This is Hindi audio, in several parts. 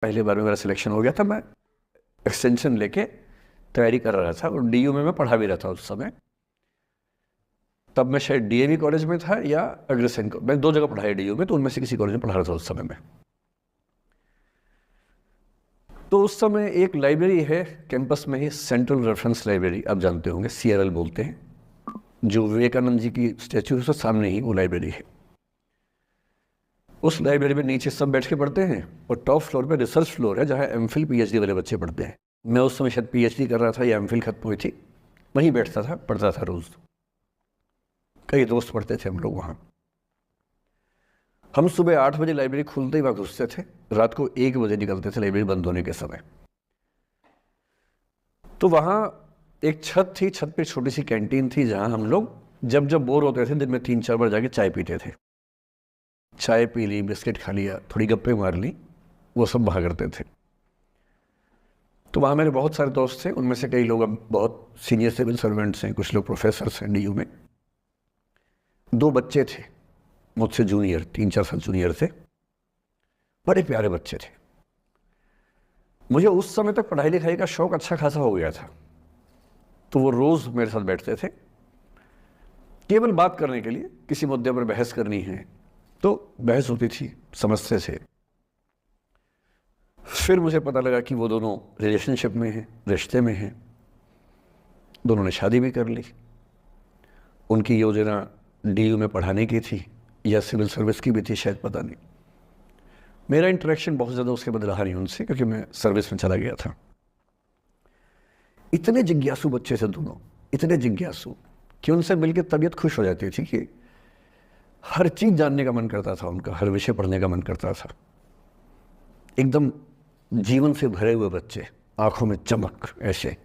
पहली बार में मेरा सिलेक्शन हो गया था। मैं एक्सटेंशन लेके तैयारी कर रहा था और डीयू में मैं पढ़ा भी रहा था उस समय। तब मैं शायद डीएवी कॉलेज में था या अग्रसेन को, मैं 2 जगह पढ़ा है डीयू में, तो उनमें से किसी कॉलेज में पढ़ा रहा था उस समय में। तो उस समय एक लाइब्रेरी है कैंपस में ही, सेंट्रल रेफरेंस लाइब्रेरी, आप जानते होंगे, सीआरएल बोलते हैं, जो विवेकानंद जी की स्टैचू है उसके सामने ही वो लाइब्रेरी है। उस लाइब्रेरी में नीचे सब बैठ के पढ़ते हैं और टॉप फ्लोर पे रिसर्च फ्लोर है जहाँ एमफिल पीएचडी वाले बच्चे पढ़ते हैं। मैं उस समय शायद पीएचडी कर रहा था या एमफिल खत्म हुई थी, वहीं बैठता था, पढ़ता था रोज़। कई दोस्त पढ़ते थे हम लोग वहाँ। हम सुबह 8 बजे लाइब्रेरी खुलते ही वहाँ घुसते थे, रात को 1 बजे निकलते थे लाइब्रेरी बंद होने के समय। तो वहाँ एक छत थी, छत पे छोटी सी कैंटीन थी जहाँ हम लोग जब जब बोर होते थे दिन में 3-4 बार जाके चाय पीते थे। चाय पी ली, बिस्किट खा लिया, थोड़ी गप्पे मार ली, वो सब वहाँ करते थे। तो वहाँ मेरे बहुत सारे दोस्त थे, उनमें से कई लोग अब बहुत सीनियर सिविल सर्वेंट्स हैं, कुछ लोग प्रोफेसर्स हैं डीयू में। 2 बच्चे थे मुझसे जूनियर, 3-4 साल जूनियर थे, बड़े प्यारे बच्चे थे। मुझे उस समय तक पढ़ाई लिखाई का शौक अच्छा खासा हो गया था, तो वो रोज़ मेरे साथ बैठते थे केवल बात करने के लिए। किसी मुद्दे पर बहस करनी है तो बहस होती थी, समझते थे। फिर मुझे पता लगा कि वो दोनों रिलेशनशिप में हैं, रिश्ते में हैं, दोनों ने शादी भी कर ली। उनकी योजना डीयू में पढ़ाने की थी या सिविल सर्विस की भी थी, शायद पता नहीं। मेरा इंटरेक्शन बहुत ज़्यादा उसके बाद रहा नहीं उनसे, क्योंकि मैं सर्विस में चला गया था। इतने जिज्ञासु बच्चे थे दोनों, इतने जिज्ञासु कि उनसे मिलकर तबीयत खुश हो जाती थी कि हर चीज़ जानने का मन करता था उनका, हर विषय पढ़ने का मन करता था। एकदम जीवन से भरे हुए बच्चे, आंखों में चमक ऐसे।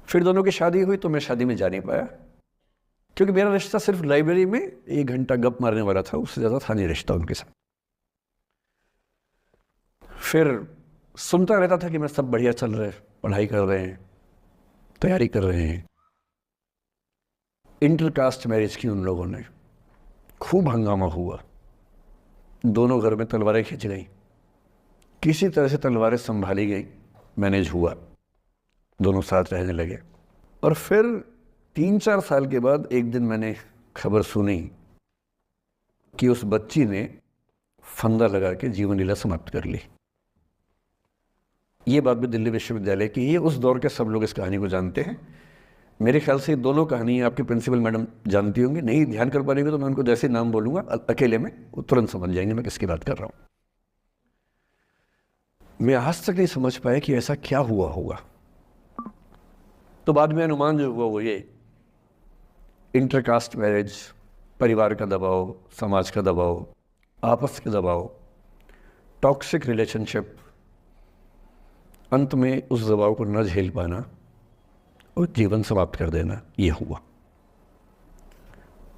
फिर दोनों की शादी हुई तो मैं शादी में जा नहीं पाया, क्योंकि मेरा रिश्ता सिर्फ लाइब्रेरी में 1 घंटा गप मारने वाला था, उससे ज़्यादा था नहीं रिश्ता उनके साथ। फिर सुनता रहता था कि मैं सब बढ़िया चल रहे, पढ़ाई कर रहे हैं, तैयारी कर रहे हैं। इंटरकास्ट मैरिज की उन लोगों ने, खूब हंगामा हुआ, दोनों घर में तलवारें खिंच गई। किसी तरह से तलवारें संभाली गई, मैनेज हुआ, दोनों साथ रहने लगे। और फिर 3-4 साल के बाद एक दिन मैंने खबर सुनी कि उस बच्ची ने फंदा लगा के जीवन लीला समाप्त कर ली। ये बात भी दिल्ली विश्वविद्यालय की है, उस दौर के सब लोग इस कहानी को जानते हैं। मेरे ख्याल से दोनों कहानी आपके प्रिंसिपल मैडम जानती होंगी, नहीं ध्यान कर पाएंगे तो मैं उनको जैसे नाम बोलूँगा अकेले में वो तुरंत समझ जाएंगे मैं किसकी बात कर रहा हूँ। मैं आज तक नहीं समझ पाया कि ऐसा क्या हुआ होगा। तो बाद में अनुमान जो हुआ वो ये, इंटरकास्ट मैरिज, परिवार का दबाव, समाज का दबाव, आपस के दबाव, टॉक्सिक रिलेशनशिप, अंत में उस दबाव को न झेल पाना और जीवन समाप्त कर देना, ये हुआ।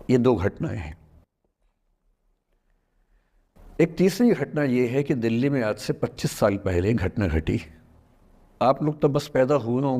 ये 2 घटनाएं हैं। एक तीसरी घटना ये है कि दिल्ली में आज से 25 साल पहले घटना घटी। आप लोग तो बस पैदा हुए हों